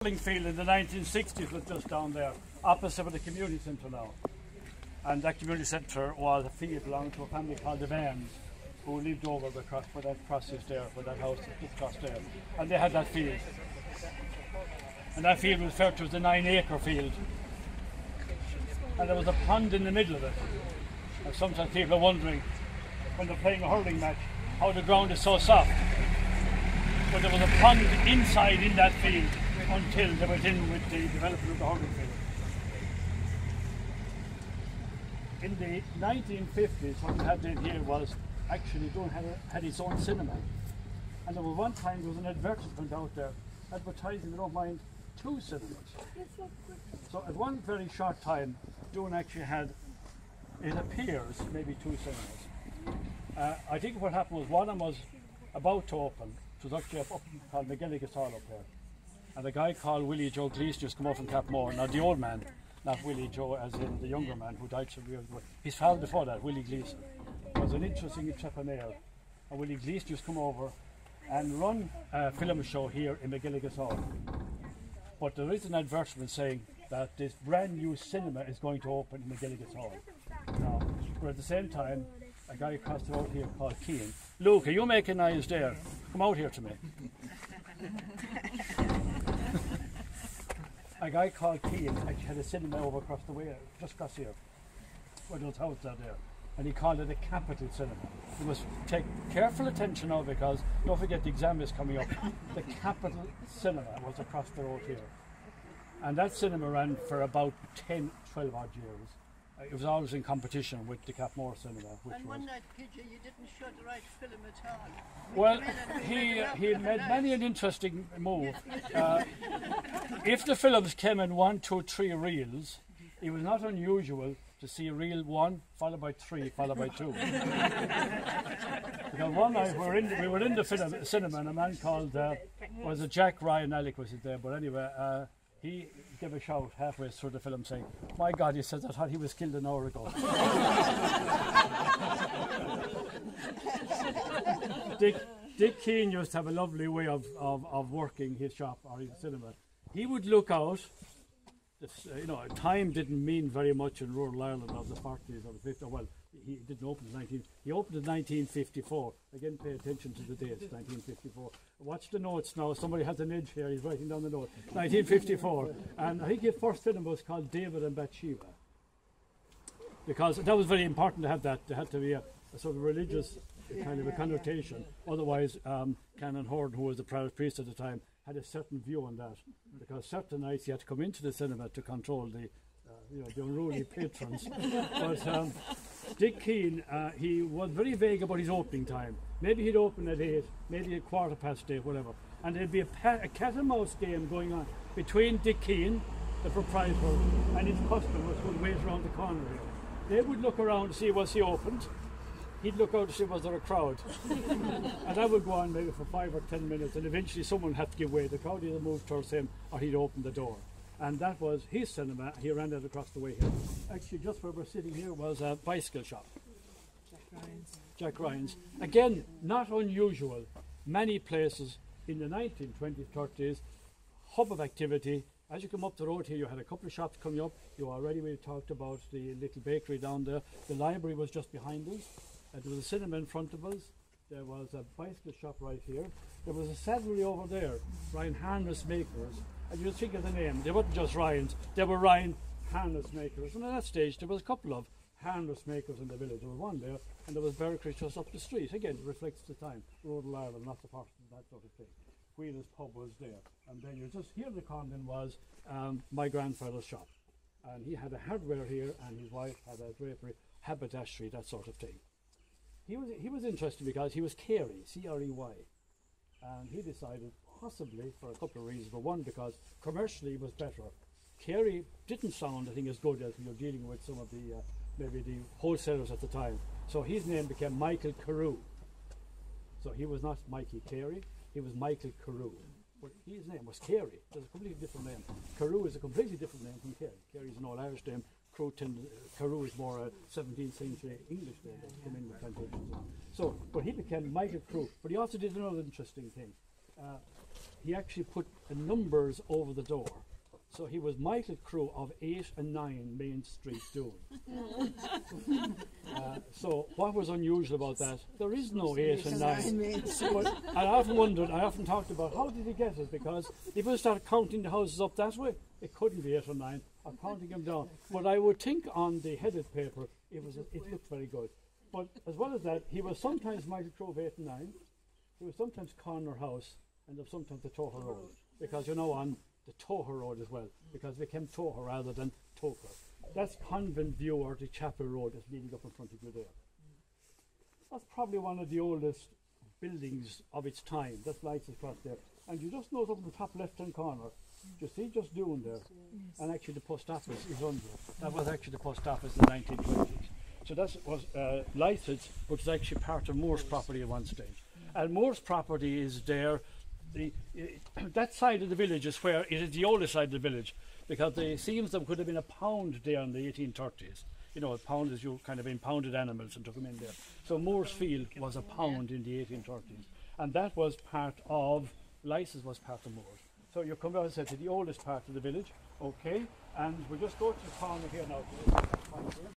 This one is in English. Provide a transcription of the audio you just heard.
Bowling field in the 1960s was just down there, opposite of the community centre now. And that community centre was a field belonging to a family called the Vans, who lived over the cross, where that cross is there, where that house is just across there. And they had that field. And that field was referred to as the 9-acre field. And there was a pond in the middle of it. And sometimes people are wondering, when they're playing a hurling match, how the ground is so soft. But there was a pond inside in that field until they went in with the development of the hurling field. In the 1950s, what we had in here was actually Doon had its own cinema. And there was one time there was an advertisement out there advertising, they don't mind, 2 cinemas. So at one very short time, Doon actually had, it appears, maybe 2 cinemas. I think what happened was one of them was about to open. It was actually up called McGilligan's Hall up there. And a guy called Willie Joe Gleeson just come up from Capmore. Now the old man, not Willie Joe as in the younger man who died some years ago. His father before that, Willie Gleeson, was an interesting entrepreneur. And Willie Gleeson just come over and run a film show here in McGilligan's Hall. But there is an advertisement saying that this brand new cinema is going to open in McGilligan's Hall. Now, but at the same time, a guy across the road here called Keane. Luke, are you making noise there? Come out here to me. A guy called Keane actually had a cinema over across the way, just across here, where those houses are there. And he called it a capital cinema. You must take careful attention now because don't forget the exam is coming up. The capital cinema was across the road here. And that cinema ran for about 10, 12 odd years. It was always in competition with the Capmore cinema. And one night, PJ, you didn't show the right film at all. Well, he made many an interesting move. If the films came in 1, 2, 3 reels, it was not unusual to see reel 1 followed by 3 followed by 2. Because one night we were in the cinema and a man called was it Jack Ryan Alec was it there, but anyway he gave a shout halfway through the film saying, "My God," he says, "I thought he was killed an hour ago." Dick Keane used to have a lovely way of working his shop or his cinema. He would look out. You know, time didn't mean very much in rural Ireland of the 40s or the 50s. Well, he didn't open in he opened in 1954. Again, pay attention to the dates, 1954. Watch the notes now. Somebody has an edge here. He's writing down the note. 1954. And I think his first cinema was called David and Bathsheba. Because that was very important to have that. There had to be a sort of religious kind of a connotation. Otherwise, Canon Horde, who was the priest at the time, had a certain view on that, because certain nights you had to come into the cinema to control the unruly patrons. But Dick Keane, he was very vague about his opening time. Maybe he'd open at 8, maybe at 8:15, whatever. And there'd be a cat and mouse game going on between Dick Keane, the proprietor, and his customers who would wait around the corner here. They would look around to see was he opened. He'd look out to see was there a crowd. And that would go on maybe for 5 or 10 minutes, and eventually someone had to give way. The crowd either moved towards him or he'd open the door. And that was his cinema. He ran that across the way here. Actually, just where we're sitting here was a bicycle shop. Jack Ryan's. Again, not unusual. Many places in the 1920s, 30s, hub of activity. As you come up the road here, you had a couple of shops coming up. We talked about the little bakery down there. The library was just behind us. There was a cinema in front of us. There was a bicycle shop right here. There was a saddlery over there, Ryan Harness Makers. And you just think of the name. They weren't just Ryan's, they were Ryan Harness Makers. And at that stage, there was a couple of harness makers in the village. There was one there, and there was Berwick just up the street. Again, it reflects the time. Rural Ireland, not the past, that sort of thing. Wheeler's pub was there. And then you just here in the corner was my grandfather's shop. And he had a hardware here, and his wife had a drapery, haberdashery, that sort of thing. He was interested because he was Carey, C-R-E-Y, and he decided possibly for a couple of reasons. But one, because commercially it was better. Carey didn't sound, I think, as good as we were dealing with some of the maybe the wholesalers at the time. So his name became Michael Carew. So he was not Mikey Carey, he was Michael Carew. But his name was Carey. There's a completely different name. Carew is a completely different name from Carey. Carey is an old Irish name. Carew is more a 17th century English name that came in with plantations. So, but he became Michael Carew. But he also did another interesting thing. he actually put numbers over the door. So he was Michael Crew of 8 and 9 Main Street, Doon. So what was unusual about that? There is no 8 and 9. But I often wondered, I often talked about how did he get it? Because if we start counting the houses up that way, it couldn't be 8 or 9. I'm counting them down. But I would think on the headed paper, it looked very good. But as well as that, he was sometimes Michael Crew of 8 and 9. He was sometimes Corner House, and sometimes the Toher Road. Because you know, on the Toher Road as well, because they came Toher rather than Toker. That's Convent View, or the Chapel Road that's leading up in front of you there. That's probably one of the oldest buildings of its time. That's lights across there. And you just notice up in the top left-hand corner, you see just Doon there. And actually the post office is under it. That was actually the post office in the 1920s. So that was lighted, which was actually part of Moore's property at one stage. And Moore's property is there. That side of the village is where it is the oldest side of the village, because it seems there could have been a pound there in the 1830s. You know, a pound is you kind of impounded animals and took them in there. So Moore's Field was a pound in the 1830s, and that was part of Lyces was part of Moore's. So you come down and say to the oldest part of the village, okay, and we'll just go to the corner here now.